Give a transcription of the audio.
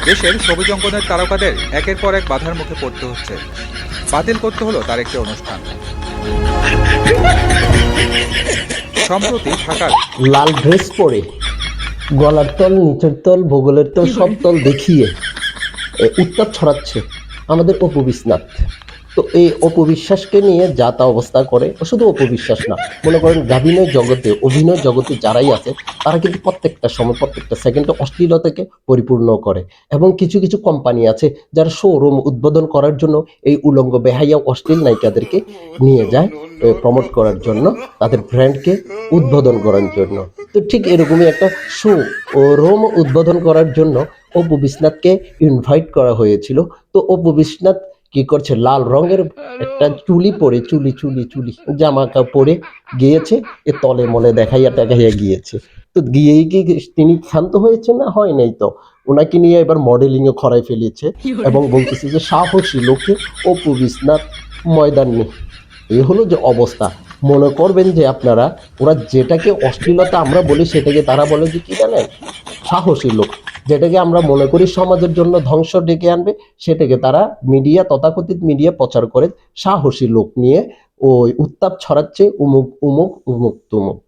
দেশের ছবি অঙ্কনের তারকাদের একের পর এক বাধার মুখে পড়তে হচ্ছে। বাতিল করতে হলো তার একটি অনুষ্ঠান। সম্প্রতি ঢাকার লাল ড্রেস পরে গলার তল, নিচের তল, ভূগোলের তল, সব তল দেখিয়ে উত্তাপ ছড়াচ্ছে আমাদের অপু বিশ্বনাথ। তো এই অপবিশ্বাসকে নিয়ে যা তা অবস্থা করে, শুধু অপবিশ্বাস না, মনে করেন অভিনয় জগতে যারাই আছে তারা কিন্তু প্রত্যেকটা সময়, প্রত্যেকটা সেকেন্ডে অশ্লীলতাকে পরিপূর্ণ করে। এবং কিছু কিছু কোম্পানি আছে যারা শোরুম উদ্বোধন করার জন্য এই উলঙ্গ বেহাইয়া অশ্লীল নায়িকাদেরকে নিয়ে যায় প্রমোট করার জন্য, তাদের ব্র্যান্ডকে উদ্বোধন করার জন্য। তো ঠিক এরকমই একটা শো ও রোম উদ্বোধন করার জন্য অপু বিশ্বনাথকে ইনভাইট করা হয়েছিল। তো অপু বিশ্বনাথ কি করছে, লাল রঙের একটা চুলি পরে, চুলি জামা কাপড় পরে গিয়েছে, এ তলে মলে দেখাইয়া গিয়েছে। তো গিয়েই কি তিনি ক্ষান্ত হয়েছে? না, হয় নাই। তো ওনাকে নিয়ে এবার মডেলিং এ খরায় ফেলেছে এবং বলতেছে যে সাহসী লোকে অপু বিশ্বনাথ ময়দান নেই। এই হলো যে অবস্থা। মনে করবেন যে আপনারা, ওরা যেটাকে অশ্লীলতা আমরা বলি সেটাকে তারা বলে যে কি জানেন, সাহসী লোক। যেটাকে আমরা মনে করি সমাজের জন্য ধ্বংস ডেকে আনবে, সেটাকে তারা মিডিয়া, তথাকথিত মিডিয়া প্রচার করে সাহসী লোক নিয়ে ওই উত্তাপ ছড়াচ্ছে, উমুক উমুক উমুক তুমুক।